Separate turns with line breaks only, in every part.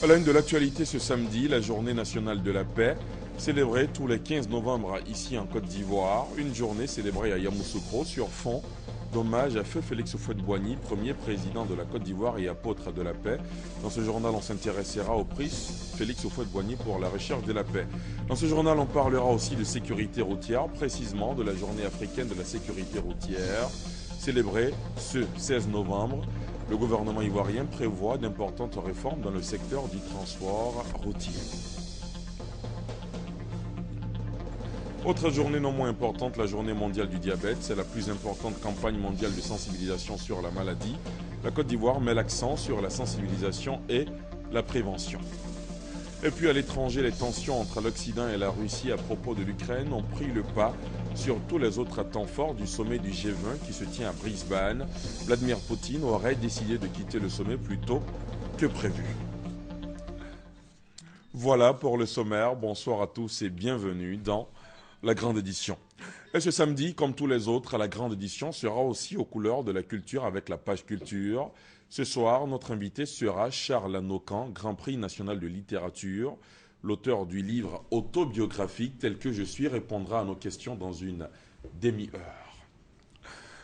À la une de l'actualité ce samedi, la journée nationale de la paix, célébrée tous les 15 novembre ici en Côte d'Ivoire. Une journée célébrée à Yamoussoukro sur fond d'hommage à Feu Félix Houphouët-Boigny, premier président de la Côte d'Ivoire et apôtre de la paix. Dans ce journal, on s'intéressera au prix Félix Houphouët-Boigny pour la recherche de la paix. Dans ce journal, on parlera aussi de sécurité routière, précisément de la journée africaine de la sécurité routière, célébrée ce 16 novembre. Le gouvernement ivoirien prévoit d'importantes réformes dans le secteur du transport routier. Autre journée non moins importante, la journée mondiale du diabète. C'est la plus importante campagne mondiale de sensibilisation sur la maladie. La Côte d'Ivoire met l'accent sur la sensibilisation et la prévention. Et puis à l'étranger, les tensions entre l'Occident et la Russie à propos de l'Ukraine ont pris le pas sur tous les autres temps forts du sommet du G20 qui se tient à Brisbane. Vladimir Poutine aurait décidé de quitter le sommet plus tôt que prévu. Voilà pour le sommaire. Bonsoir à tous et bienvenue dans la grande édition. Et ce samedi, comme tous les autres, la grande édition sera aussi aux couleurs de la culture avec la page culture. Ce soir, notre invité sera Charles Anocan, Grand Prix national de littérature. L'auteur du livre autobiographique tel que je suis répondra à nos questions dans une demi-heure.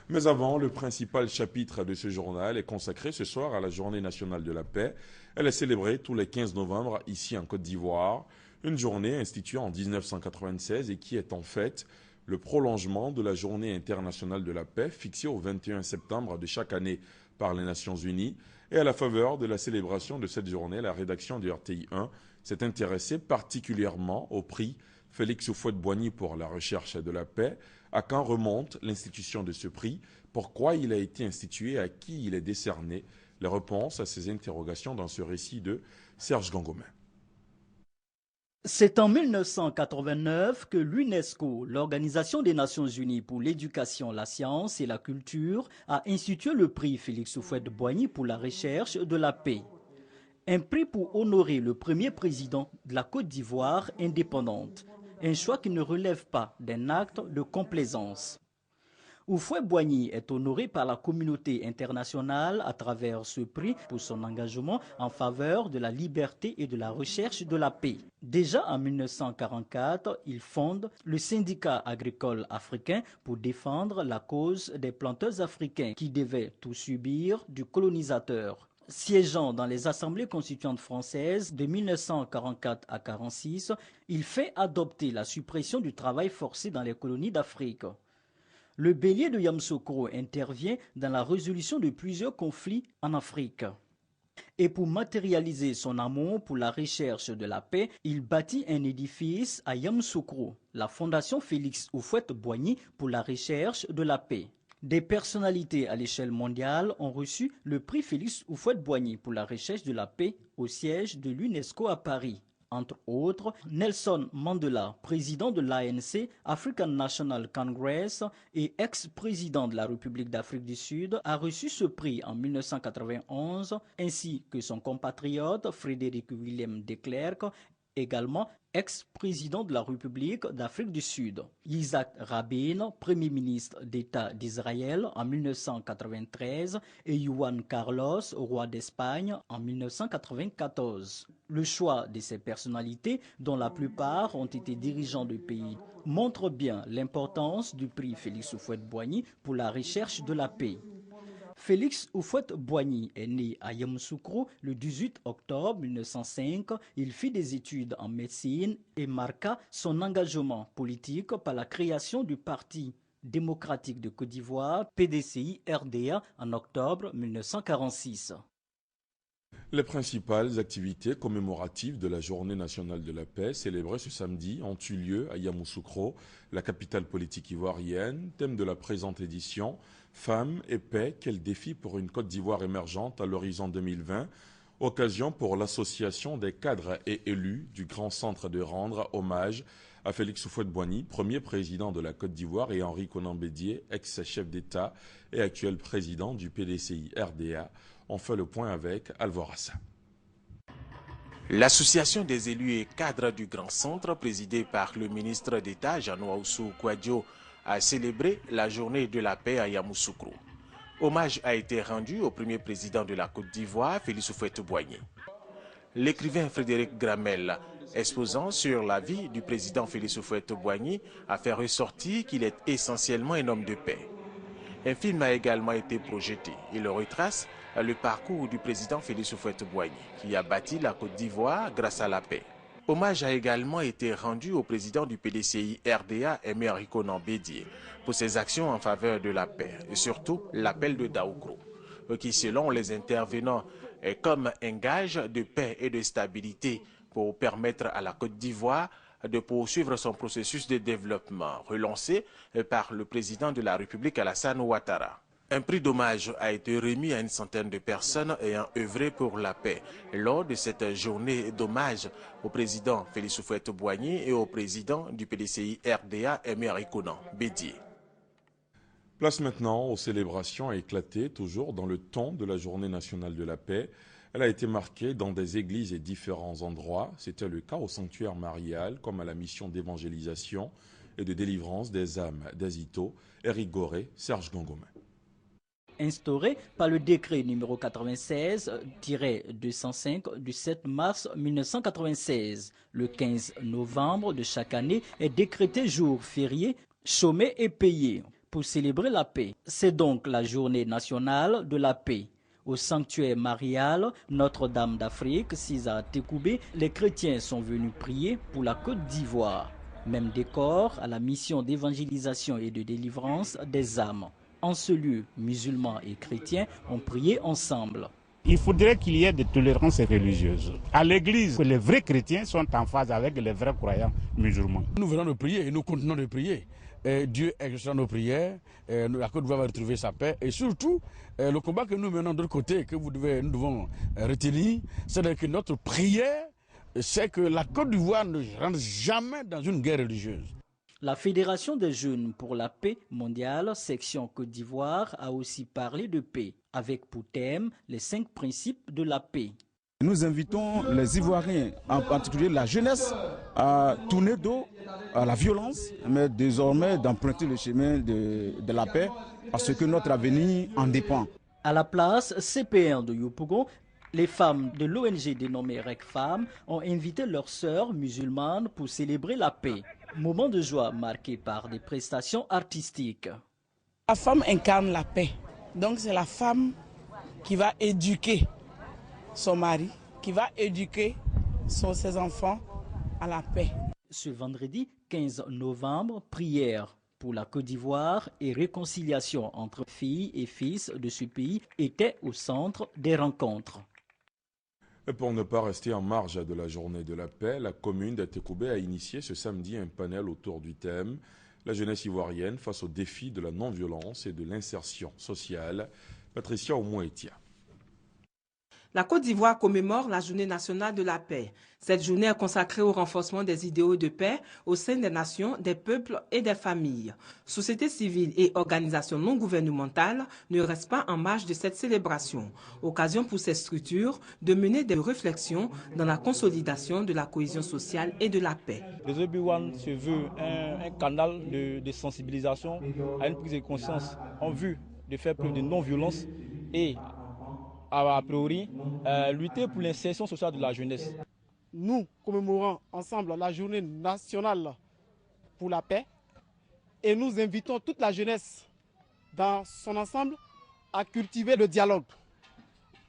Mais avant, le principal chapitre de ce journal est consacré ce soir à la Journée nationale de la paix. Elle est célébrée tous les 15 novembre ici en Côte d'Ivoire. Une journée instituée en 1996 et qui est en fait le prolongement de la Journée internationale de la paix fixée au 21 septembre de chaque année par les Nations Unies. Et à la faveur de la célébration de cette journée, la rédaction du RTI 1 s'est intéressée particulièrement au prix Félix Houphouët-Boigny pour la recherche de la paix. À quand remonte l'institution de ce prix? Pourquoi il a été institué? À qui il est décerné? Les réponses à ces interrogations dans ce récit de Serge Gangomin.
C'est en 1989 que l'UNESCO, l'Organisation des Nations Unies pour l'éducation, la science et la culture, a institué le prix Félix Houphouët-Boigny pour la recherche de la paix. Un prix pour honorer le premier président de la Côte d'Ivoire indépendante. Un choix qui ne relève pas d'un acte de complaisance. Houphouët-Boigny est honoré par la communauté internationale à travers ce prix pour son engagement en faveur de la liberté et de la recherche de la paix. Déjà en 1944, il fonde le syndicat agricole africain pour défendre la cause des planteurs africains qui devaient tout subir du colonisateur. Siégeant dans les assemblées constituantes françaises de 1944 à 1946, il fait adopter la suppression du travail forcé dans les colonies d'Afrique. Le bélier de Yamoussoukro intervient dans la résolution de plusieurs conflits en Afrique. Et pour matérialiser son amour pour la recherche de la paix, il bâtit un édifice à Yamoussoukro, la Fondation Félix Houphouët-Boigny pour la recherche de la paix. Des personnalités à l'échelle mondiale ont reçu le prix Félix Houphouët-Boigny pour la recherche de la paix au siège de l'UNESCO à Paris. Entre autres, Nelson Mandela, président de l'ANC, African National Congress et ex-président de la République d'Afrique du Sud, a reçu ce prix en 1991, ainsi que son compatriote Frédéric Willem de Klerk, également ex-président de la République d'Afrique du Sud. Yitzhak Rabin, Premier ministre d'État d'Israël en 1993 et Juan Carlos, roi d'Espagne en 1994. Le choix de ces personnalités, dont la plupart ont été dirigeants de pays, montre bien l'importance du prix Félix Houphouët-Boigny pour la recherche de la paix. Félix Houphouët-Boigny est né à Yamoussoukro le 18 octobre 1905. Il fit des études en médecine et marqua son engagement politique par la création du Parti démocratique de Côte d'Ivoire, PDCI-RDA, en octobre 1946.
Les principales activités commémoratives de la Journée nationale de la paix célébrée ce samedi ont eu lieu à Yamoussoukro, la capitale politique ivoirienne. Thème de la présente édition, Femmes et paix, quel défi pour une Côte d'Ivoire émergente à l'horizon 2020. Occasion pour l'association des cadres et élus du Grand Centre de rendre hommage à Félix Houphouët-Boigny, premier président de la Côte d'Ivoire, et Henri Konan Bédié, ex-chef d'État et actuel président du PDCI-RDA. On fait le point avec Alvorassa.
L'association des élus et cadres du Grand Centre, présidée par le ministre d'État Jean-Nouaoussou Kouadio, a célébré la journée de la paix à Yamoussoukro. Hommage a été rendu au premier président de la Côte d'Ivoire, Félix Houphouët-Boigny. l'écrivain Frédéric Gramel, exposant sur la vie du président Félix Houphouët-Boigny, a fait ressortir qu'il est essentiellement un homme de paix. Un film a également été projeté. Il retrace le parcours du président Félix Houphouët-Boigny, qui a bâti la Côte d'Ivoire grâce à la paix. Hommage a également été rendu au président du PDCI RDA, Aimé Konan Bédié, pour ses actions en faveur de la paix, et surtout l'appel de Daoukro, qui, selon les intervenants, est comme un gage de paix et de stabilité pour permettre à la Côte d'Ivoire de poursuivre son processus de développement, relancé par le président de la République Alassane Ouattara. Un prix d'hommage a été remis à une centaine de personnes ayant œuvré pour la paix lors de cette journée d'hommage au président Félix Houphouët-Boigny et au président du PDCI RDA, Aimé Konan Bédié.
Place maintenant aux célébrations éclatées, toujours dans le ton de la Journée nationale de la paix. Elle a été marquée dans des églises et différents endroits. C'était le cas au sanctuaire marial, comme à la mission d'évangélisation et de délivrance des âmes d'Azito, Éric Goré, Serge Gangomin.
Instauré par le décret numéro 96-205 du 7 mars 1996. Le 15 novembre de chaque année est décrété jour férié, chômé et payé pour célébrer la paix. C'est donc la journée nationale de la paix. Au sanctuaire marial Notre-Dame d'Afrique, César Tekoubé, les chrétiens sont venus prier pour la Côte d'Ivoire. Même décor à la mission d'évangélisation et de délivrance des âmes. En ce lieu, musulmans et chrétiens ont prié ensemble.
Il faudrait qu'il y ait des tolérances religieuse. À l'église, les vrais chrétiens sont en phase avec les vrais croyants musulmans.
Nous venons de prier et nous continuons de prier. Dieu exaucera nos prières, la Côte d'Ivoire va retrouver sa paix. Et surtout, le combat que nous menons de l'autre côté, que nous devons retenir, c'est que notre prière, c'est que la Côte d'Ivoire ne rentre jamais dans une guerre religieuse.
La Fédération des jeunes pour la paix mondiale, section Côte d'Ivoire, a aussi parlé de paix, avec pour thème les 5 principes de la paix.
Nous invitons les Ivoiriens, en particulier la jeunesse, à tourner dos à la violence, mais désormais d'emprunter le chemin de la paix, parce que notre avenir en dépend.
À la place CP1 de Yopougon, les femmes de l'ONG dénommée REC Femmes ont invité leurs sœurs musulmanes pour célébrer la paix. Moment de joie marqué par des prestations artistiques.
La femme incarne la paix. Donc c'est la femme qui va éduquer son mari, qui va éduquer ses enfants à la paix.
Ce vendredi 15 novembre, prière pour la Côte d'Ivoire et réconciliation entre filles et fils de ce pays étaient au centre des rencontres.
Et pour ne pas rester en marge de la journée de la paix, la commune d'Atekoubé a initié ce samedi un panel autour du thème « La jeunesse ivoirienne face aux défis de la non-violence et de l'insertion sociale ». Patricia Oumouetia.
La Côte d'Ivoire commémore la Journée nationale de la paix. Cette journée est consacrée au renforcement des idéaux de paix au sein des nations, des peuples et des familles. Société civile et organisations non gouvernementales ne restent pas en marge de cette célébration. Occasion pour ces structures de mener des réflexions dans la consolidation de la cohésion sociale et de la paix.
Les Obi-Wan se veut un canal de sensibilisation à une prise de conscience en vue de faire preuve de non-violence et a priori, lutter pour l'insertion sociale de la jeunesse.
Nous commémorons ensemble la journée nationale pour la paix et nous invitons toute la jeunesse dans son ensemble à cultiver le dialogue,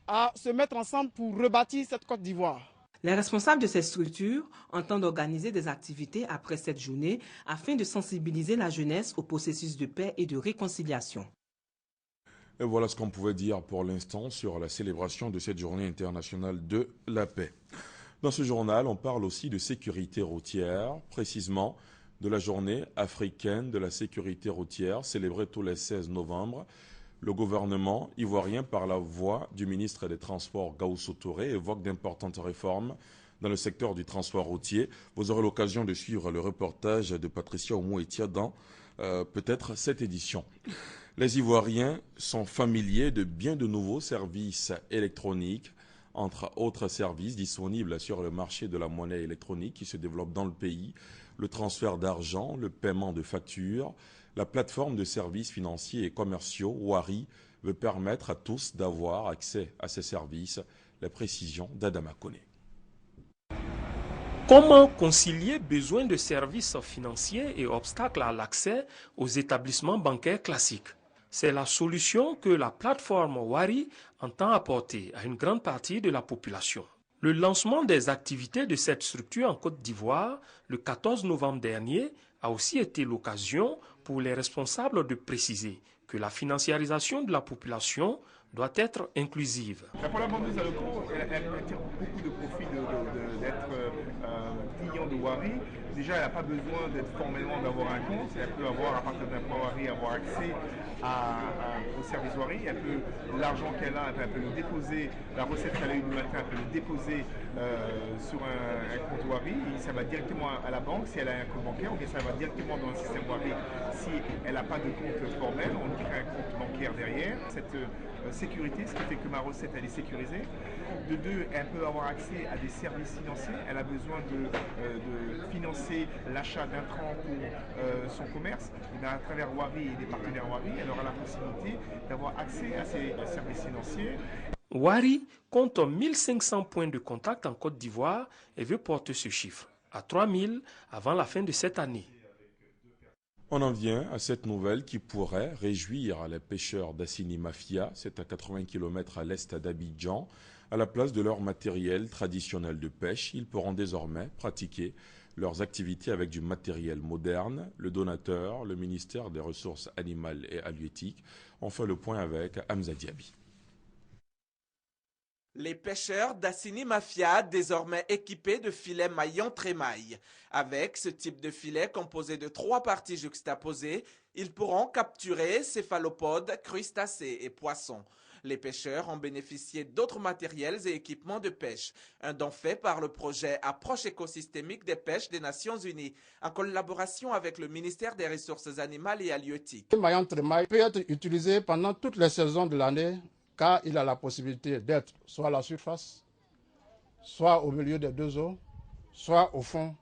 à se mettre ensemble pour rebâtir cette Côte d'Ivoire.
Les responsables de ces structures entendent organiser des activités après cette journée afin de sensibiliser la jeunesse au processus de paix et de réconciliation.
Et voilà ce qu'on pouvait dire pour l'instant sur la célébration de cette journée internationale de la paix. Dans ce journal, on parle aussi de sécurité routière, précisément de la journée africaine de la sécurité routière, célébrée tous les 16 novembre. Le gouvernement ivoirien, par la voix du ministre des Transports Gaoussou Touré, évoque d'importantes réformes dans le secteur du transport routier. Vous aurez l'occasion de suivre le reportage de Patricia Oumouetia dans peut-être cette édition. Les Ivoiriens sont familiers de bien de nouveaux services électroniques, entre autres services disponibles sur le marché de la monnaie électronique qui se développe dans le pays, le transfert d'argent, le paiement de factures. La plateforme de services financiers et commerciaux, Wari, veut permettre à tous d'avoir accès à ces services. La précision d'Adama Koné.
Comment concilier besoin de services financiers et obstacles à l'accès aux établissements bancaires classiques? C'est la solution que la plateforme Wari entend apporter à une grande partie de la population. Le lancement des activités de cette structure en Côte d'Ivoire le 14 novembre dernier a aussi été l'occasion pour les responsables de préciser que la financiarisation de la population doit être inclusive.
Pour la banque des locaux, elle tire beaucoup de profit d'être client de Wari. Déjà, elle n'a pas besoin d'être formellement d'avoir un compte. Elle peut avoir, à partir d'un point Wari, avoir accès au service Wari. L'argent qu'elle a, elle peut le déposer. La recette qu'elle a eue du matin, elle peut le déposer sur un compte Wari. Et ça va directement à la banque si elle a un compte bancaire, ou bien ça va directement dans le système Wari si elle n'a pas de compte formel. On lui crée un compte bancaire derrière. Cette sécurité, ce qui fait que ma recette elle est sécurisée. De deux, elle peut avoir accès à des services financiers. Elle a besoin de financer l'achat d'intrants pour son commerce. Et bien, à travers Wari et des partenaires Wari, elle aura la possibilité d'avoir accès à ces services financiers.
Wari compte 1500 points de contact en Côte d'Ivoire et veut porter ce chiffre à 3000 avant la fin de cette année.
On en vient à cette nouvelle qui pourrait réjouir les pêcheurs d'Assini Mafia, c'est à 80 km à l'est d'Abidjan. À la place de leur matériel traditionnel de pêche, ils pourront désormais pratiquer leurs activités avec du matériel moderne. Le donateur, le ministère des Ressources animales et halieutiques, ont fait le point avec Hamza Diaby.
Les pêcheurs d'Assini Mafia, désormais équipés de filets maillon trémaille. Avec ce type de filet composé de 3 parties juxtaposées, ils pourront capturer céphalopodes, crustacés et poissons. Les pêcheurs ont bénéficié d'autres matériels et équipements de pêche. Un don fait par le projet Approche écosystémique des pêches des Nations Unies, en collaboration avec le ministère des Ressources animales et halieutiques.
Le maillon trémaille peut être utilisé pendant toutes les saisons de l'année, car il a la possibilité d'être soit à la surface, soit au milieu des deux eaux, soit au fond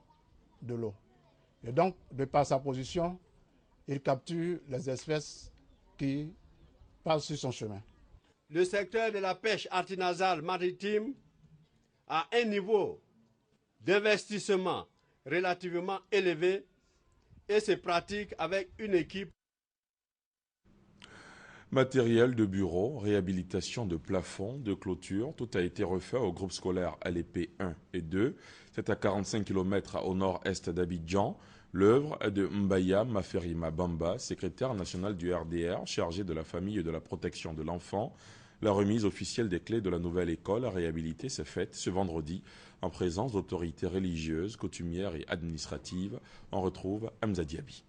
de l'eau. Et donc, de par sa position, il capture les espèces qui passent sur son chemin.
Le secteur de la pêche artisanale maritime a un niveau d'investissement relativement élevé et se pratique avec une équipe.
Matériel de bureau, réhabilitation de plafond, de clôture, tout a été refait au groupe scolaire LP 1 et 2. C'est à 45 km au nord-est d'Abidjan. L'œuvre est de Mbaya Maferima Bamba, secrétaire national du RDR, chargé de la famille et de la protection de l'enfant. La remise officielle des clés de la nouvelle école à réhabiliter s'est faite ce vendredi en présence d'autorités religieuses, coutumières et administratives. On retrouve Hamza Diaby.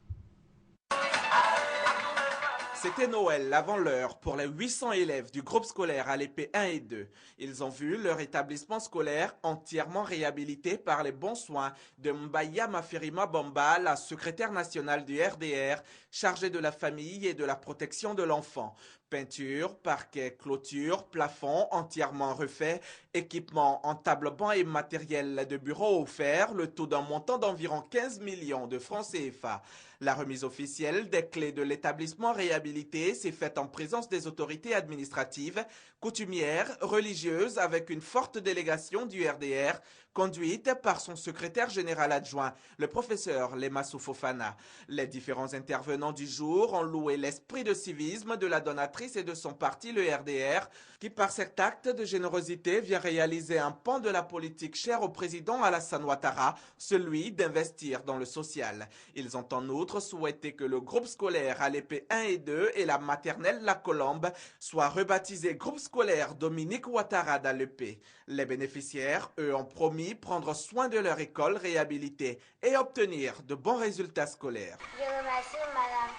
C'était Noël avant l'heure pour les 800 élèves du groupe scolaire ALP 1 et 2. Ils ont vu leur établissement scolaire entièrement réhabilité par les bons soins de Mbaya Maferima Bamba, la secrétaire nationale du RDR, chargée de la famille et de la protection de l'enfant. Peinture, parquet, clôture, plafond entièrement refait, équipement en table-banc et matériel de bureau offert, le tout d'un montant d'environ 15 millions de francs CFA. La remise officielle des clés de l'établissement réhabilité s'est faite en présence des autorités administratives, coutumières, religieuses, avec une forte délégation du RDR, conduite par son secrétaire général adjoint, le professeur Lemassou Fofana. Les différents intervenants du jour ont loué l'esprit de civisme de la donatrice et de son parti, le RDR, qui par cet acte de générosité vient réaliser un pan de la politique chère au président Alassane Ouattara, celui d'investir dans le social. Ils ont en outre souhaité que le groupe scolaire ALP 1 et 2 et la maternelle La Colombe soient rebaptisés groupe scolaire Dominique Ouattara d'ALP. Les bénéficiaires, eux, ont promis prendre soin de leur école réhabilitée et obtenir de bons résultats scolaires.
Je remercie Madame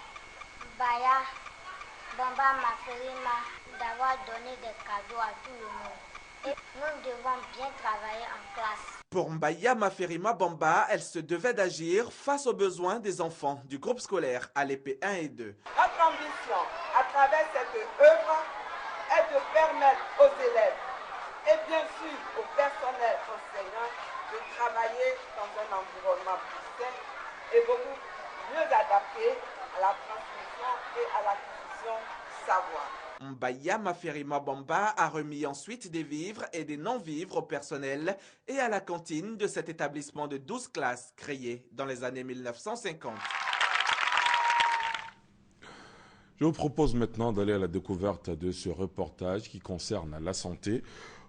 Mbaya Bamba Maferima d'avoir donné des cadeaux à tout le monde. Et nous devons bien travailler en classe.
Pour Mbaya Maferima Bamba, elle se devait d'agir face aux besoins des enfants du groupe scolaire ALP 1 et 2.
Notre ambition à travers cette œuvre est de permettre aux élèves et bien sûr au personnel enseignant de travailler dans un environnement plus sain et beaucoup mieux adapté à la transmission et à l'acquisition du savoir.
Mbaya Maferima Bamba a remis ensuite des vivres et des non-vivres au personnel et à la cantine de cet établissement de 12 classes créé dans les années 1950.
Je vous propose maintenant d'aller à la découverte de ce reportage qui concerne la santé.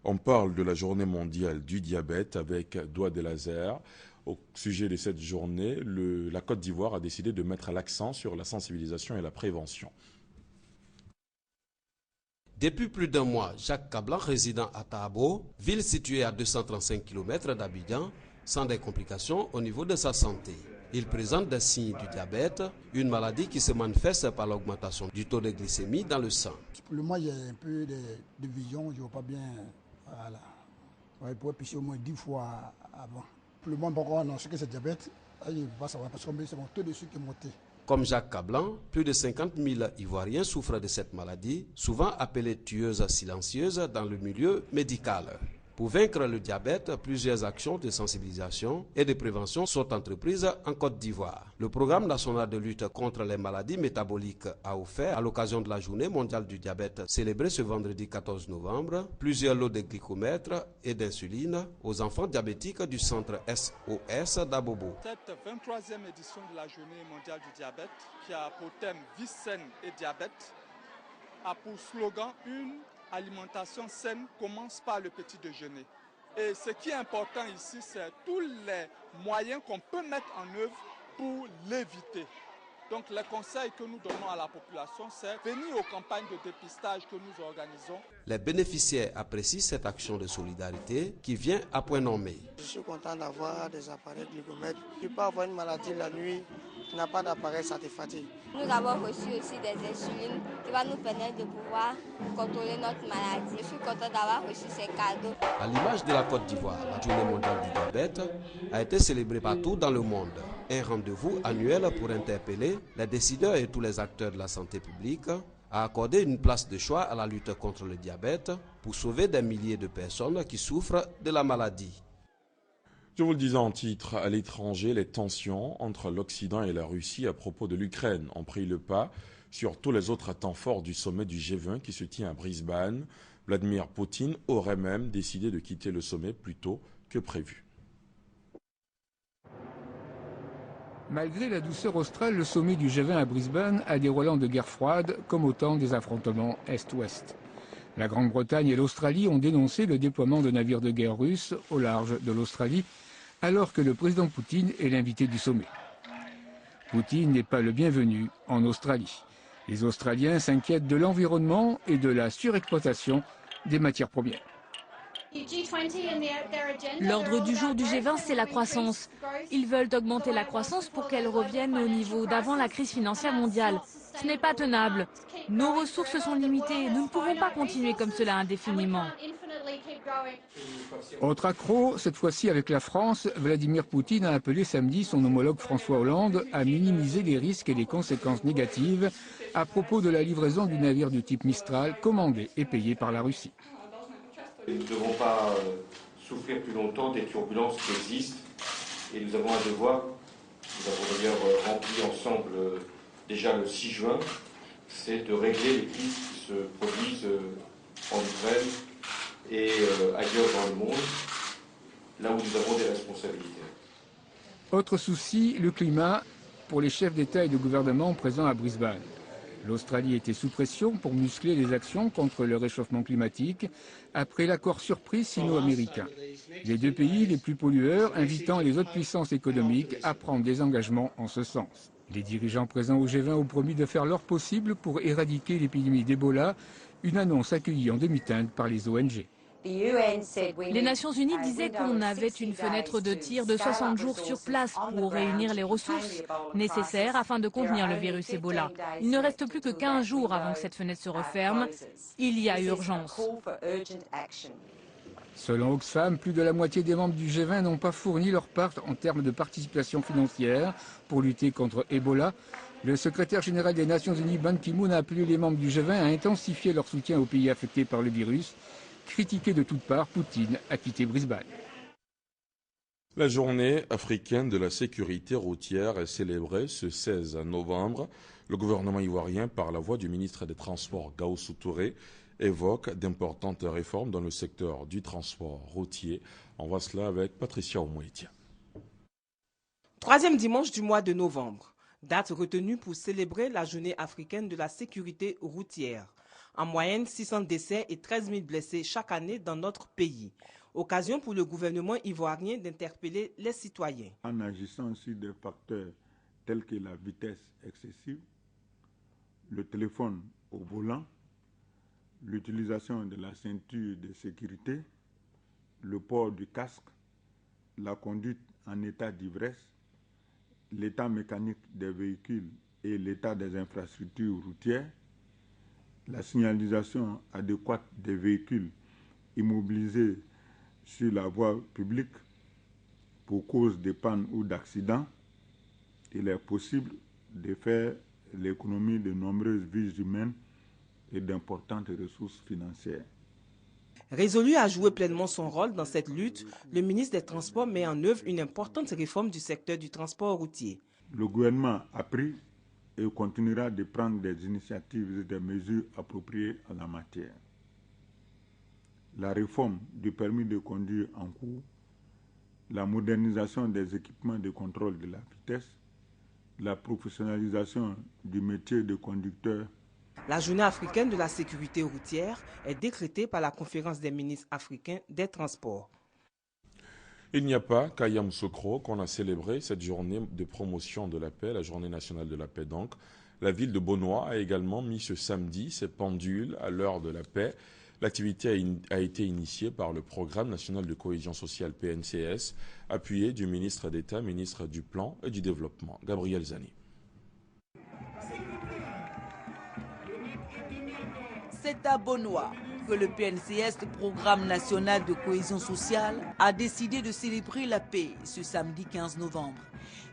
On parle de la journée mondiale du diabète avec Doigt de Laser. Au sujet de cette journée, la Côte d'Ivoire a décidé de mettre l'accent sur la sensibilisation et la prévention.
Depuis plus d'un mois, Jacques Cablan, résident à Tahabo, ville située à 235 km d'Abidjan, sans des complications au niveau de sa santé. Il présente des signes du diabète, une maladie qui se manifeste par l'augmentation du taux de glycémie dans le sang.
Pour le moment, il y a un peu de vision, je ne vois pas bien. Voilà. Il pourrait pisser au moins 10 fois avant. Pour le moment, pourquoi on annonce que c'est diabète, je ne vais pas savoir parce que c'est mon taux de sucre qui est monté.
Comme Jacques Cablan, plus de 50 000 Ivoiriens souffrent de cette maladie, souvent appelée tueuse silencieuse dans le milieu médical. Pour vaincre le diabète, plusieurs actions de sensibilisation et de prévention sont entreprises en Côte d'Ivoire. Le programme national de lutte contre les maladies métaboliques a offert, à l'occasion de la journée mondiale du diabète célébrée ce vendredi 14 novembre, plusieurs lots de glycomètres et d'insuline aux enfants diabétiques du centre SOS d'Abobo.
Cette 23e édition de la journée mondiale du diabète, qui a pour thème vie saine et diabète, a pour slogan une alimentation saine commence par le petit déjeuner. Et ce qui est important ici, c'est tous les moyens qu'on peut mettre en œuvre pour l'éviter. Donc les conseils que nous donnons à la population, c'est venir aux campagnes de dépistage que nous organisons.
Les bénéficiaires apprécient cette action de solidarité qui vient à point nommé.
Je suis content d'avoir des appareils glycomètres. Tu peux avoir une maladie la nuit, tu n'as pas d'appareil, ça te fatigue.
Nous avons reçu aussi des insulines qui vont nous permettre de pouvoir contrôler notre maladie. Je suis content d'avoir reçu ces cadeaux.
À l'image de la Côte d'Ivoire, la journée mondiale du diabète a été célébrée partout dans le monde. Un rendez-vous annuel pour interpeller les décideurs et tous les acteurs de la santé publique à accorder une place de choix à la lutte contre le diabète pour sauver des milliers de personnes qui souffrent de la maladie.
Je vous le disais en titre, à l'étranger, les tensions entre l'Occident et la Russie à propos de l'Ukraine ont pris le pas sur tous les autres temps forts du sommet du G20 qui se tient à Brisbane. Vladimir Poutine aurait même décidé de quitter le sommet plus tôt que prévu.
Malgré la douceur australe, le sommet du G20 à Brisbane a des relents de guerre froide, comme au temps des affrontements Est-Ouest. La Grande-Bretagne et l'Australie ont dénoncé le déploiement de navires de guerre russes au large de l'Australie, alors que le président Poutine est l'invité du sommet. Poutine n'est pas le bienvenu en Australie. Les Australiens s'inquiètent de l'environnement et de la surexploitation des matières premières.
L'ordre du jour du G20, c'est la croissance. Ils veulent augmenter la croissance pour qu'elle revienne au niveau d'avant la crise financière mondiale. Ce n'est pas tenable. Nos ressources sont limitées. Nous ne pouvons pas continuer comme cela indéfiniment.
Autre accro, cette fois-ci avec la France, Vladimir Poutine a appelé samedi son homologue François Hollande à minimiser les risques et les conséquences négatives à propos de la livraison du navire du type Mistral commandé et payé par la Russie.
Nous ne devons pas souffrir plus longtemps des turbulences qui existent et nous avons un devoir, nous avons d'ailleurs rempli ensemble déjà le 6 juin, c'est de régler les crises qui se produisent en Ukraine et ailleurs dans le monde, là où nous avons des responsabilités.
Autre souci, le climat pour les chefs d'État et de gouvernement présents à Brisbane. L'Australie était sous pression pour muscler les actions contre le réchauffement climatique après l'accord surprise sino-américain. Les deux pays les plus pollueurs invitant les autres puissances économiques à prendre des engagements en ce sens. Les dirigeants présents au G20 ont promis de faire leur possible pour éradiquer l'épidémie d'Ebola, une annonce accueillie en demi-teinte par les ONG.
Les Nations Unies disaient qu'on avait une fenêtre de tir de 60 jours sur place pour réunir les ressources nécessaires afin de contenir le virus Ebola. Il ne reste plus que 15 jours avant que cette fenêtre se referme. Il y a urgence.
Selon Oxfam, plus de la moitié des membres du G20 n'ont pas fourni leur part en termes de participation financière pour lutter contre Ebola. Le secrétaire général des Nations Unies, Ban Ki-moon, a appelé les membres du G20 à intensifier leur soutien aux pays affectés par le virus. Critiqué de toutes parts, Poutine a quitté Brisbane.
La journée africaine de la sécurité routière est célébrée ce 16 novembre. Le gouvernement ivoirien, par la voix du ministre des Transports Gaoussou Touré, évoque d'importantes réformes dans le secteur du transport routier. On voit cela avec Patricia Oumouetia.
Troisième dimanche du mois de novembre, date retenue pour célébrer la journée africaine de la sécurité routière. En moyenne, 600 décès et 13 000 blessés chaque année dans notre pays. Occasion pour le gouvernement ivoirien d'interpeller les citoyens.
En agissant sur des facteurs tels que la vitesse excessive, le téléphone au volant, l'utilisation de la ceinture de sécurité, le port du casque, la conduite en état d'ivresse, l'état mécanique des véhicules et l'état des infrastructures routières, la signalisation adéquate des véhicules immobilisés sur la voie publique pour cause de panne ou d'accident, il est possible de faire l'économie de nombreuses vies humaines et d'importantes ressources financières.
Résolu à jouer pleinement son rôle dans cette lutte, le ministre des Transports met en œuvre une importante réforme du secteur du transport routier.
Le gouvernement a pris et continuera de prendre des initiatives et des mesures appropriées en la matière. La réforme du permis de conduire en cours, la modernisation des équipements de contrôle de la vitesse, la professionnalisation du métier de conducteur.
La journée africaine de la sécurité routière est décrétée par la conférence des ministres africains des transports.
Il n'y a pas qu'à Yamoussoukro qu'on a célébré cette journée de promotion de la paix, la journée nationale de la paix donc. La ville de Bonois a également mis ce samedi ses pendules à l'heure de la paix. L'activité a été initiée par le Programme national de cohésion sociale PNCS, appuyé du ministre d'État, ministre du Plan et du Développement, Gabriel Zani.
C'est à Bonois que le PNCS, le Programme national de cohésion sociale, a décidé de célébrer la paix ce samedi 15 novembre.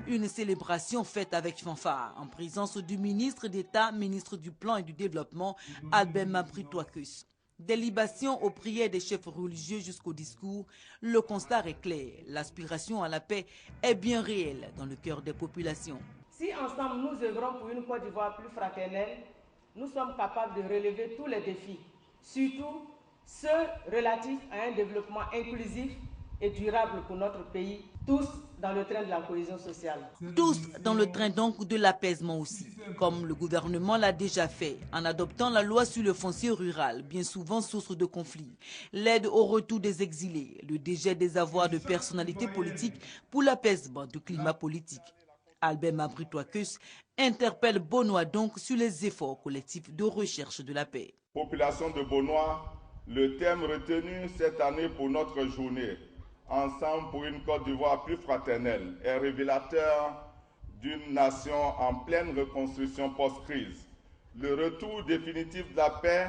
Une célébration faite avec fanfare en présence du ministre d'État, ministre du Plan et du Développement, Albert Mabry-Touakus. Des libations aux prières des chefs religieux jusqu'au discours, le constat est clair. L'aspiration à la paix est bien réelle dans le cœur des populations.
Si ensemble nous œuvrons pour une Côte d'Ivoire plus fraternelle, nous sommes capables de relever tous les défis, surtout ceux relatifs à un développement inclusif et durable pour notre pays, tous dans le train de la cohésion sociale.
Tous dans le train donc de l'apaisement aussi, comme le gouvernement l'a déjà fait en adoptant la loi sur le foncier rural, bien souvent source de conflits, l'aide au retour des exilés, le dégel des avoirs de personnalités politiques pour l'apaisement du climat politique. Albert Mabry-Touakus interpelle Bonois donc sur les efforts collectifs de recherche de la paix.
Population de Bonois, le thème retenu cette année pour notre journée, Ensemble pour une Côte d'Ivoire plus fraternelle, est révélateur d'une nation en pleine reconstruction post-crise. Le retour définitif de la paix,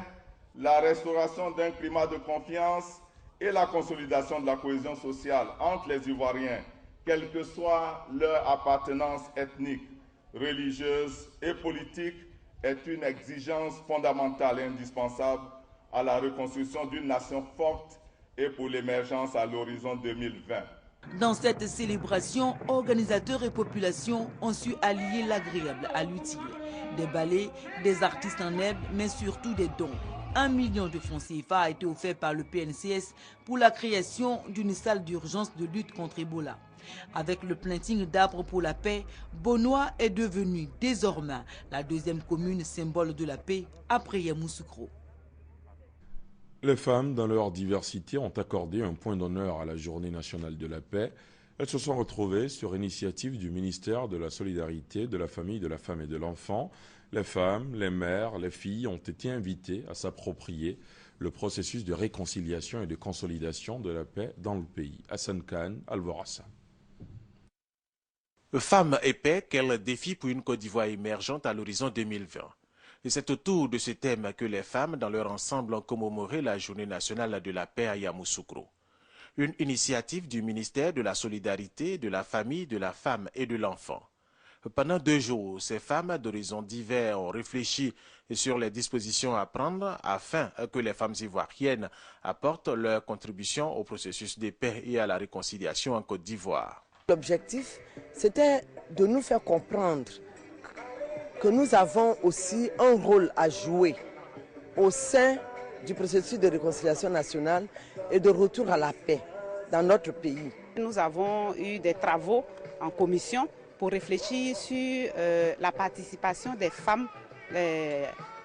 la restauration d'un climat de confiance et la consolidation de la cohésion sociale entre les Ivoiriens, quelle que soit leur appartenance ethnique, religieuse et politique, est une exigence fondamentale et indispensable à la reconstruction d'une nation forte et pour l'émergence à l'horizon 2020.
Dans cette célébration, organisateurs et population ont su allier l'agréable à l'utile. Des ballets, des artistes en herbe, mais surtout des dons. 1 million de francs CFA a été offert par le PNCS pour la création d'une salle d'urgence de lutte contre Ebola. Avec le planting d'arbres pour la paix, Bonois est devenu désormais la deuxième commune symbole de la paix après Yamoussoukro.
Les femmes, dans leur diversité, ont accordé un point d'honneur à la Journée nationale de la paix. Elles se sont retrouvées sur initiative du ministère de la Solidarité, de la Famille, de la Femme et de l'Enfant. Les femmes, les mères, les filles ont été invitées à s'approprier le processus de réconciliation et de consolidation de la paix dans le pays. Hassan Khan, Alvorassa.
Femmes et paix, quel défi pour une Côte d'Ivoire émergente à l'horizon 2020. Et c'est autour de ce thème que les femmes, dans leur ensemble, ont commémoré la Journée nationale de la paix à Yamoussoukro. Une initiative du ministère de la Solidarité, de la Famille, de la Femme et de l'Enfant. Pendant 2 jours, ces femmes d'horizons divers ont réfléchi sur les dispositions à prendre afin que les femmes ivoiriennes apportent leur contribution au processus de paix et à la réconciliation en Côte d'Ivoire.
L'objectif, c'était de nous faire comprendre
que nous avons aussi un rôle à jouer au sein du processus de réconciliation nationale et de retour à la paix dans notre pays.
Nous avons eu des travaux en commission pour réfléchir sur la participation des femmes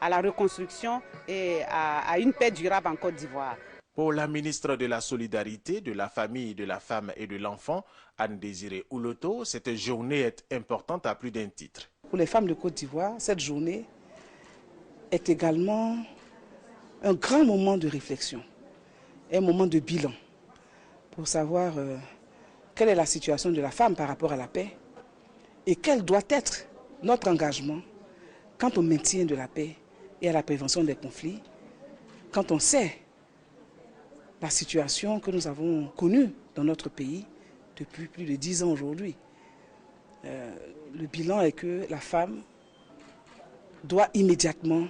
à la reconstruction et à une paix durable en Côte d'Ivoire.
Pour la ministre de la Solidarité, de la Famille, de la Femme et de l'Enfant, Anne-Désirée Ouloto, cette journée est importante à plus d'un titre.
Pour les femmes de Côte d'Ivoire, cette journée est également un grand moment de réflexion, un moment de bilan pour savoir quelle est la situation de la femme par rapport à la paix et quel doit être notre engagement quant au maintien de la paix et à la prévention des conflits, quand on sait la situation que nous avons connue dans notre pays depuis plus de 10 ans aujourd'hui. Le bilan est que la femme doit immédiatement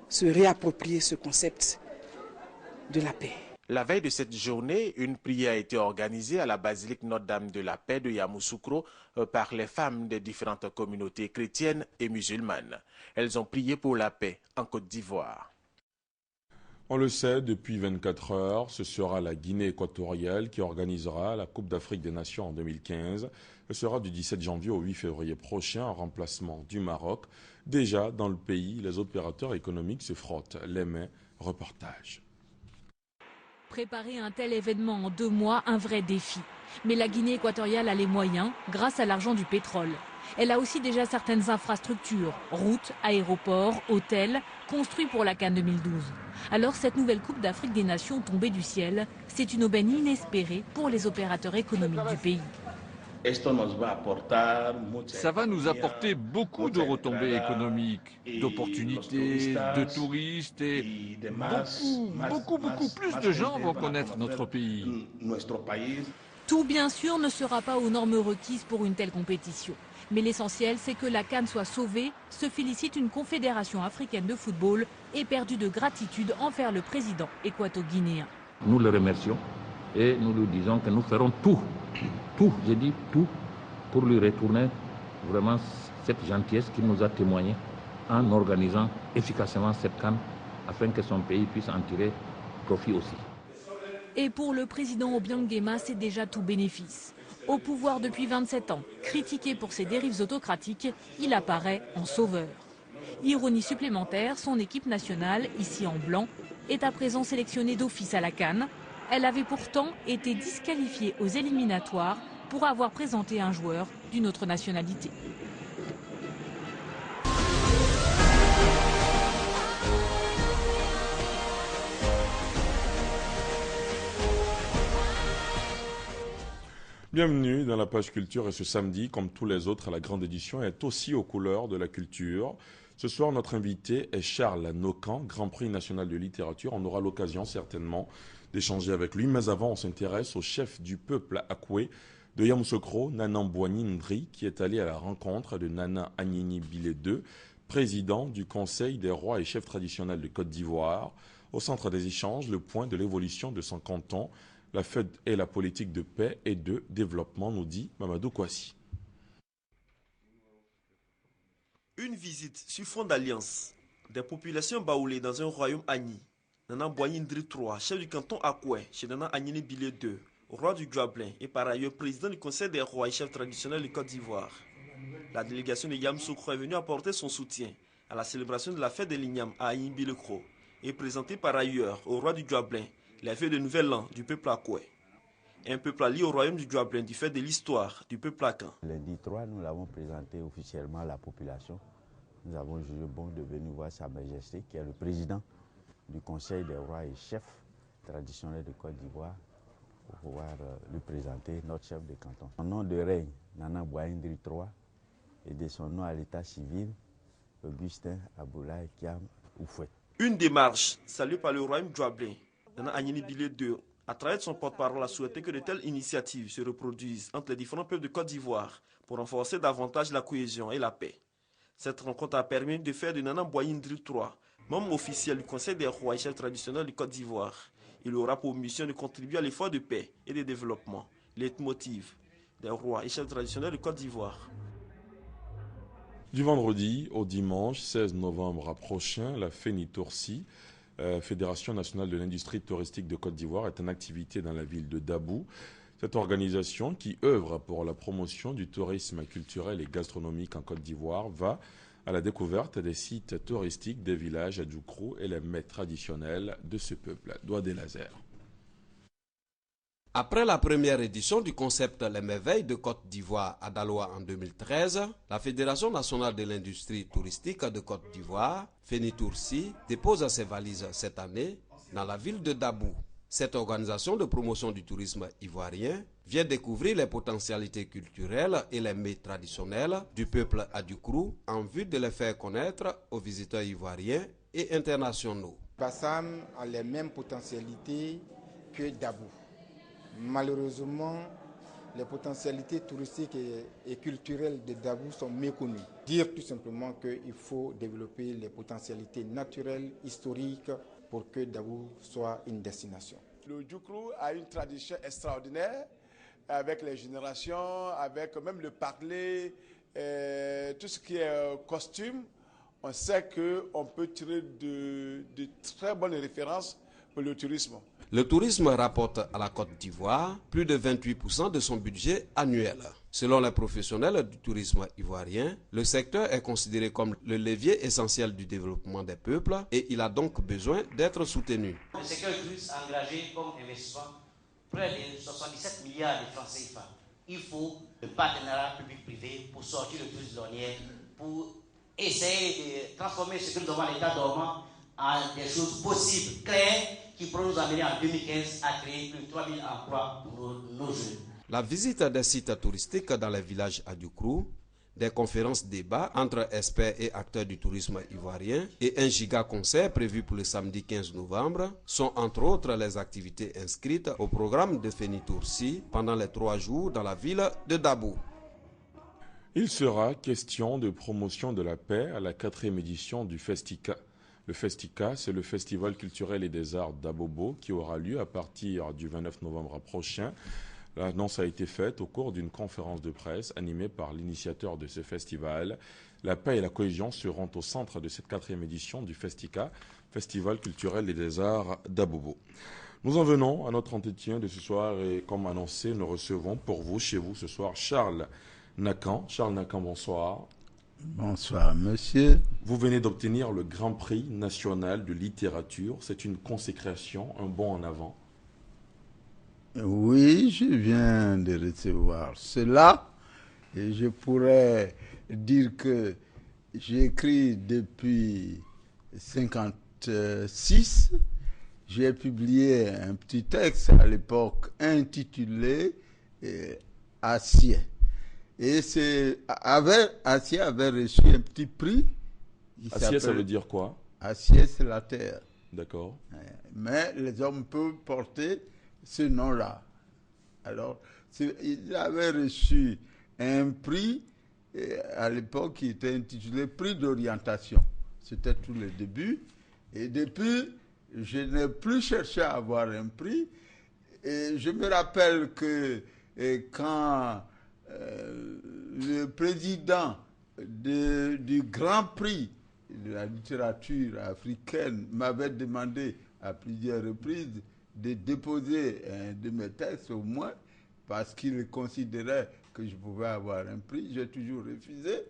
se réapproprier ce concept de la paix.
La veille de cette journée, une prière a été organisée à la basilique Notre-Dame de la Paix de Yamoussoukro par les femmes des différentes communautés chrétiennes et musulmanes. Elles ont prié pour la paix en Côte d'Ivoire.
On le sait, depuis 24 heures, ce sera la Guinée équatoriale qui organisera la Coupe d'Afrique des Nations en 2015. Ce sera du 17 janvier au 8 février prochain en remplacement du Maroc. Déjà, dans le pays, les opérateurs économiques se frottent les mains. Reportage.
Préparer un tel événement en 2 mois, un vrai défi. Mais la Guinée équatoriale a les moyens grâce à l'argent du pétrole. Elle a aussi déjà certaines infrastructures, routes, aéroports, hôtels, construits pour la CAN 2012. Alors cette nouvelle Coupe d'Afrique des Nations tombée du ciel, c'est une aubaine inespérée pour les opérateurs économiques du pays.
Ça va nous apporter beaucoup de retombées économiques, d'opportunités, de touristes et beaucoup plus de gens vont connaître notre pays.
Tout bien sûr ne sera pas aux normes requises pour une telle compétition. Mais l'essentiel, c'est que la CAN soit sauvée, se félicite une confédération africaine de football éperdue de gratitude envers le président équato-guinéen.
Nous le remercions et nous lui disons que nous ferons tout, j'ai dit tout, pour lui retourner vraiment cette gentillesse qu'il nous a témoignée en organisant efficacement cette CAN afin que son pays puisse en tirer profit aussi.
Et pour le président Obiang Nguema, c'est déjà tout bénéfice. Au pouvoir depuis 27 ans, critiqué pour ses dérives autocratiques, il apparaît en sauveur. Ironie supplémentaire, son équipe nationale, ici en blanc, est à présent sélectionnée d'office à la CAN. Elle avait pourtant été disqualifiée aux éliminatoires pour avoir présenté un joueur d'une autre nationalité.
Bienvenue dans la page culture et ce samedi, comme tous les autres, la grande édition est aussi aux couleurs de la culture. Ce soir, notre invité est Charles Nokan, Grand Prix national de littérature. On aura l'occasion certainement d'échanger avec lui. Mais avant, on s'intéresse au chef du peuple Akwe de Yamoussoukro, Nana Mbouani Ndri, qui est allé à la rencontre de Nana Agnini Bilé II, président du Conseil des rois et chefs traditionnels de Côte d'Ivoire. Au centre des échanges, le point de l'évolution de son canton, la fête et la politique de paix et de développement, nous dit Mamadou Kouassi.
Une visite sur fond d'alliance des populations baoulées dans un royaume Agni. Nana Mbouani Ndri III, chef du canton Akwe, chez Nana Agnini Bilé II, roi du Djuablin et par ailleurs président du Conseil des rois et chefs traditionnels de Côte d'Ivoire. La délégation de Yamoussoukro est venue apporter son soutien à la célébration de la fête de l'Ignam à Agnini Bilé II et présenter par ailleurs au roi du Djuablin les fêtes de nouvel an du peuple Akwe. Un peuple allié au royaume du Djuablin du fait de l'histoire du peuple Akan.
Lundi 3, nous l'avons présenté officiellement à la population. Nous avons jugé bon de venir voir Sa Majesté, qui est le président du Conseil des rois et chefs traditionnels de Côte d'Ivoire, pour pouvoir lui présenter notre chef de canton. Son nom de règne, Nana Mbouani Ndri III, et de son nom à l'état civil, Augustin Aboulaye Kiam Oufouet.
Une démarche saluée par le royaume Djuablin. Nana Agnini Bilé II, à travers son porte-parole, a souhaité que de telles initiatives se reproduisent entre les différents peuples de Côte d'Ivoire pour renforcer davantage la cohésion et la paix. Cette rencontre a permis de faire de Nana Mbouani Ndri III membre officiel du Conseil des rois et chefs traditionnels de Côte d'Ivoire. Il aura pour mission de contribuer à l'effort de paix et de développement, leitmotiv des rois et chefs traditionnels de Côte d'Ivoire.
Du vendredi au dimanche 16 novembre prochain, la FENITOURSI, Fédération nationale de l'industrie touristique de Côte d'Ivoire, est en activité dans la ville de Dabou. Cette organisation, qui œuvre pour la promotion du tourisme culturel et gastronomique en Côte d'Ivoire, va à la découverte des sites touristiques des villages Adjoukrou et les mets traditionnels de ce peuple. Douadé Laser.
Après la première édition du concept Les Merveilles de Côte d'Ivoire à Daloa en 2013, la Fédération nationale de l'industrie touristique de Côte d'Ivoire, FENITOURSI, dépose ses valises cette année dans la ville de Dabou. Cette organisation de promotion du tourisme ivoirien vient découvrir les potentialités culturelles et les mets traditionnels du peuple Adjoukrou en vue de les faire connaître aux visiteurs ivoiriens et internationaux.
Bassam a les mêmes potentialités que Dabou. Malheureusement, les potentialités touristiques et culturelles de Dabou sont méconnues. Dire tout simplement qu'il faut développer les potentialités naturelles, historiques, pour que Dabou soit une destination.
Le Djoukrou a une tradition extraordinaire avec les générations, avec même le parler, tout ce qui est costume. On sait qu'on peut tirer de très bonnes références pour le tourisme.
Le tourisme rapporte à la Côte d'Ivoire plus de 28% de son budget annuel. Selon les professionnels du tourisme ivoirien, le secteur est considéré comme le levier essentiel du développement des peuples et il a donc besoin d'être soutenu.
Le secteur du tourisme a engagé comme investissement près de 77 milliards de francs CFA. Il faut le partenariat public-privé pour sortir le tourisme d'ornière, pour essayer de transformer ce que nous avons à l'état dormant en des choses possibles, claires, qui pourront nous amener en 2015 à créer plus de 3 000 emplois pour nos jeunes.
La visite des sites touristiques dans les villages Adjoukrou, des conférences-débats entre experts et acteurs du tourisme ivoirien et un giga-concert prévu pour le samedi 15 novembre sont entre autres les activités inscrites au programme de FENITOURSI pendant les 3 jours dans la ville de Dabou.
Il sera question de promotion de la paix à la 4e édition du Festica. Le Festica, c'est le Festival culturel et des arts d'Abobo qui aura lieu à partir du 29 novembre prochain. L'annonce a été faite au cours d'une conférence de presse animée par l'initiateur de ce festival. La paix et la cohésion seront au centre de cette 4e édition du Festica, Festival culturel et des arts d'Abobo. Nous en venons à notre entretien de ce soir et comme annoncé, nous recevons pour vous, chez vous ce soir, Charles Nakan. Charles Nakan, bonsoir.
Bonsoir, monsieur.
Vous venez d'obtenir le Grand Prix national de littérature. C'est une consécration, un bond en avant.
Oui, je viens de recevoir cela et je pourrais dire que j'écris depuis 1956. J'ai publié un petit texte à l'époque intitulé Acier. Et Acier avait reçu un petit prix.
Acier, ça veut dire quoi?
Acier, c'est la terre.
D'accord.
Mais les hommes peuvent porter ce nom-là. Alors, il avait reçu un prix à l'époque qui était intitulé Prix d'orientation. C'était tout le début. Et depuis, je n'ai plus cherché à avoir un prix. Et je me rappelle que quand le président du Grand Prix de la littérature africaine m'avait demandé à plusieurs reprises de déposer un de mes textes au moins, parce qu'il considérait que je pouvais avoir un prix. J'ai toujours refusé.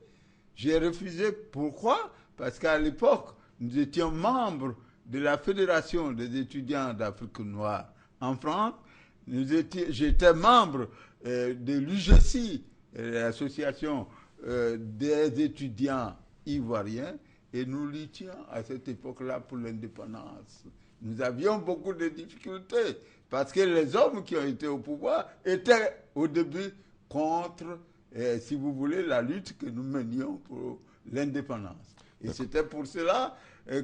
J'ai refusé, pourquoi? Parce qu'à l'époque, nous étions membres de la Fédération des étudiants d'Afrique noire en France. J'étais membre de l'UGC, l'association des étudiants ivoiriens, et nous luttions à cette époque-là pour l'indépendance. Nous avions beaucoup de difficultés parce que les hommes qui ont été au pouvoir étaient au début contre, si vous voulez, la lutte que nous menions pour l'indépendance. Et c'était pour cela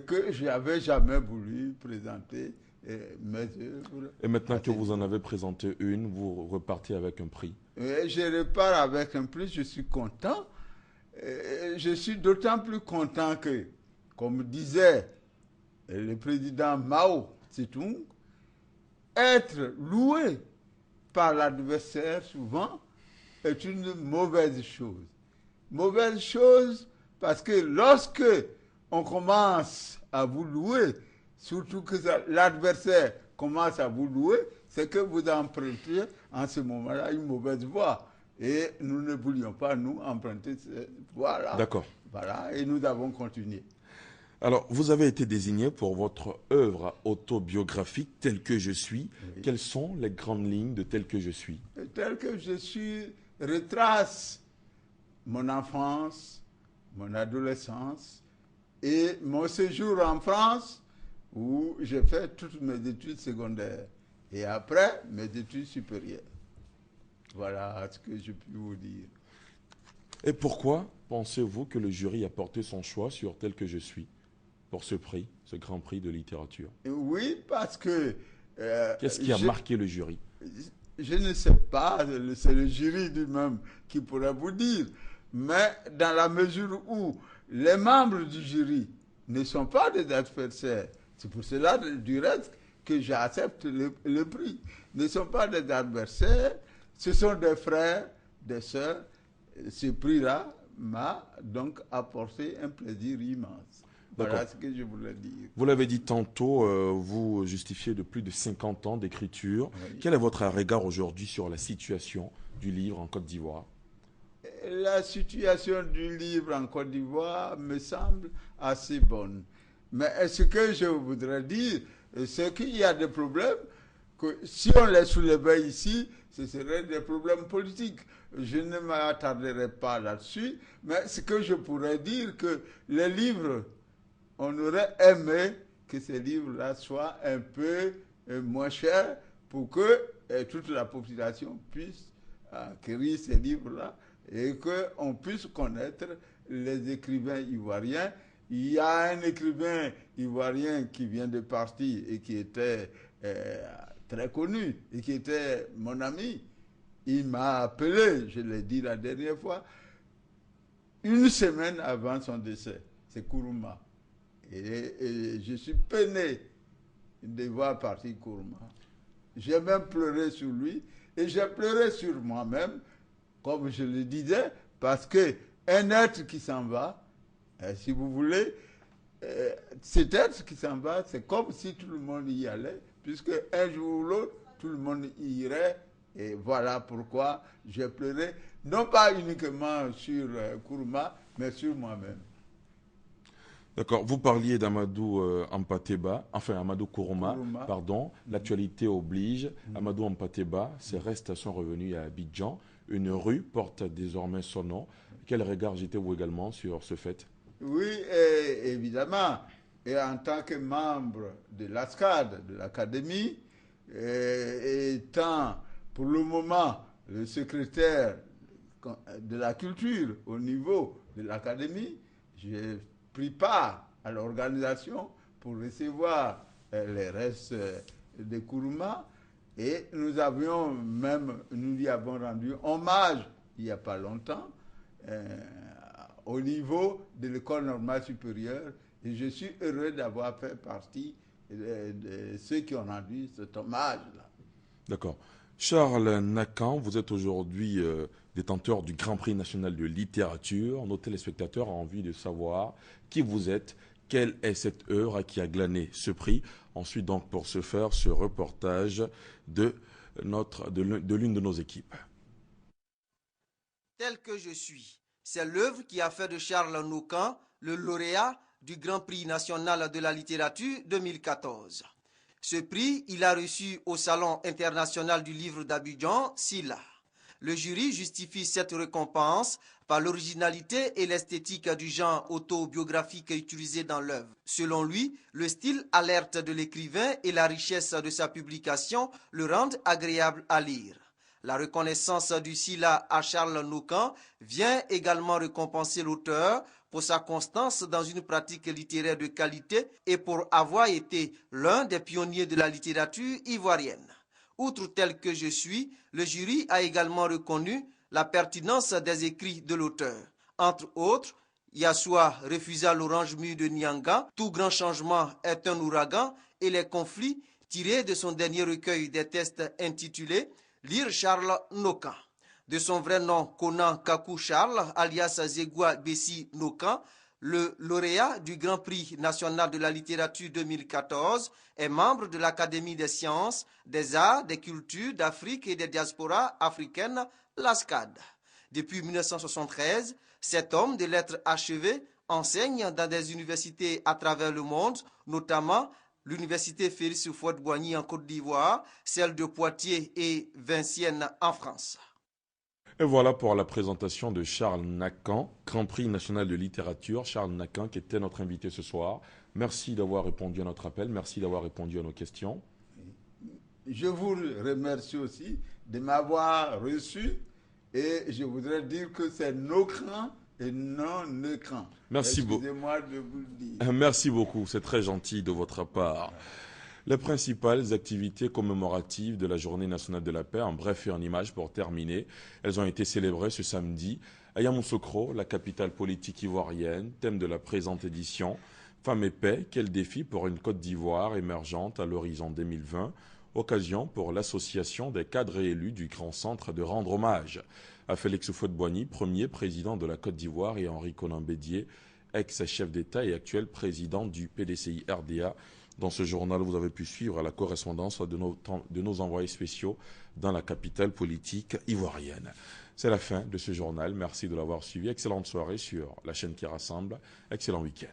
que je n'avais jamais voulu présenter mes œuvres.
Et maintenant que vous en avez présenté une, vous repartez avec un prix?
Je repars avec un prix, je suis content. Je suis d'autant plus content que, comme disait le président Mao Tse-tung, être loué par l'adversaire souvent est une mauvaise chose. Mauvaise chose Parce que lorsque on commence à vous louer, surtout que l'adversaire commence à vous louer, c'est que vous empruntez en ce moment-là une mauvaise voie. Et nous ne voulions pas, nous, emprunter cette voie-là.
D'accord.
Voilà, et nous avons continué.
Alors, vous avez été désigné pour votre œuvre autobiographique « Tel que je suis ». Oui. Quelles sont les grandes lignes de « Tel que je suis » ?
Tel que je suis retrace mon enfance, mon adolescence et mon séjour en France où j'ai fait toutes mes études secondaires et après mes études supérieures. Voilà ce que je peux vous dire.
Et pourquoi pensez-vous que le jury a porté son choix sur « Tel que je suis » pour ce prix, ce grand prix de littérature?
Oui, parce que...
Qu'est-ce qui a marqué le jury?
Je ne sais pas, c'est le jury lui-même qui pourrait vous dire. Mais dans la mesure où les membres du jury ne sont pas des adversaires, c'est pour cela, du reste, que j'accepte le prix. Ne sont pas des adversaires, ce sont des frères, des sœurs. Ce prix-là m'a donc apporté un plaisir immense. Voilà ce que je voulais dire.
Vous l'avez dit tantôt, vous justifiez de plus de 50 ans d'écriture. Oui. Quel est votre regard aujourd'hui sur la situation du livre en Côte d'Ivoire?
La situation du livre en Côte d'Ivoire me semble assez bonne. Mais ce que je voudrais dire, c'est qu'il y a des problèmes que si on les soulevait ici, ce seraient des problèmes politiques. Je ne m'attarderai pas là-dessus, mais ce que je pourrais dire, que les livres, on aurait aimé que ces livres-là soient un peu moins chers pour que toute la population puisse acquérir ces livres-là et qu'on puisse connaître les écrivains ivoiriens. Il y a un écrivain ivoirien qui vient de partir et qui était très connu et qui était mon ami. Il m'a appelé, je l'ai dit la dernière fois, une semaine avant son décès. C'est Kourouma. Et je suis peiné de voir partir Kourouma. J'ai même pleuré sur lui et j'ai pleuré sur moi-même, comme je le disais, parce qu'un être qui s'en va, si vous voulez, cet être qui s'en va, c'est comme si tout le monde y allait, puisque un jour ou l'autre, tout le monde y irait. Et voilà pourquoi j'ai pleuré, non pas uniquement sur Kourouma, mais sur moi-même.
D'accord. Vous parliez d'Amadou Amadou Kourouma, pardon. L'actualité oblige. Amadou Ampateba, ses restes sont revenus à Abidjan. Une rue porte désormais son nom. Quel regard jetez-vous également sur ce fait?
Oui, évidemment. Et en tant que membre de l'ASCAD, de l'Académie, étant pour le moment le secrétaire de la culture au niveau de l'Académie, j'ai pris part à l'organisation pour recevoir les restes de Kourouma et nous lui avons rendu hommage il n'y a pas longtemps au niveau de l'école normale supérieure et je suis heureux d'avoir fait partie de ceux qui ont rendu cet hommage-là.
D'accord. Charles Nakan, vous êtes aujourd'hui détenteur du Grand Prix national de littérature. Nos téléspectateurs ont envie de savoir qui vous êtes, quelle est cette œuvre qui a glané ce prix. Ensuite, donc, pour ce faire, ce reportage de l'une de nos équipes.
Tel que je suis, c'est l'œuvre qui a fait de Charles Nakan le lauréat du Grand Prix national de la littérature 2014. Ce prix, il a reçu au Salon international du livre d'Abidjan, SILA. Le jury justifie cette récompense par l'originalité et l'esthétique du genre autobiographique utilisé dans l'œuvre. Selon lui, le style alerte de l'écrivain et la richesse de sa publication le rendent agréable à lire. La reconnaissance du SILA à Charles Nakan vient également récompenser l'auteur pour sa constance dans une pratique littéraire de qualité et pour avoir été l'un des pionniers de la littérature ivoirienne. Outre tel que je suis, le jury a également reconnu la pertinence des écrits de l'auteur. Entre autres, Yassoua refusa l'orange mûr de Nyanga, Tout grand changement est un ouragan et les conflits tirés de son dernier recueil des textes intitulé Lire Charles Nakan. De son vrai nom, Konan Kakou Charles, alias Zegwa Bessi Nokan, le lauréat du Grand Prix national de la littérature 2014 est membre de l'Académie des sciences, des arts, des cultures d'Afrique et des diasporas africaines, l'ASCAD. Depuis 1973, cet homme de lettres achevées enseigne dans des universités à travers le monde, notamment l'université Félix Houphouët-Boigny en Côte d'Ivoire, celle de Poitiers et Vinciennes en France.
Et voilà pour la présentation de Charles Nakan, Grand Prix national de littérature. Charles Nakan qui était notre invité ce soir. Merci d'avoir répondu à notre appel, merci d'avoir répondu à nos questions.
Je vous remercie aussi de m'avoir reçu et je voudrais dire que c'est Nocran et non Necran.
Merci beaucoup.
Excusez-moi de vous le dire.
Merci beaucoup, c'est très gentil de votre part. Les principales activités commémoratives de la Journée nationale de la paix, en bref et en images pour terminer, elles ont été célébrées ce samedi à Yamoussoukro, la capitale politique ivoirienne. Thème de la présente édition, Femmes et paix, quel défi pour une Côte d'Ivoire émergente à l'horizon 2020, occasion pour l'association des cadres élus du Grand Centre de rendre hommage à Félix Houphouët-Boigny, premier président de la Côte d'Ivoire, et Henri Konan Bédié, ex-chef d'État et actuel président du PDCI RDA. Dans ce journal, vous avez pu suivre la correspondance de nos envoyés spéciaux dans la capitale politique ivoirienne. C'est la fin de ce journal. Merci de l'avoir suivi. Excellente soirée sur la chaîne qui rassemble. Excellent week-end.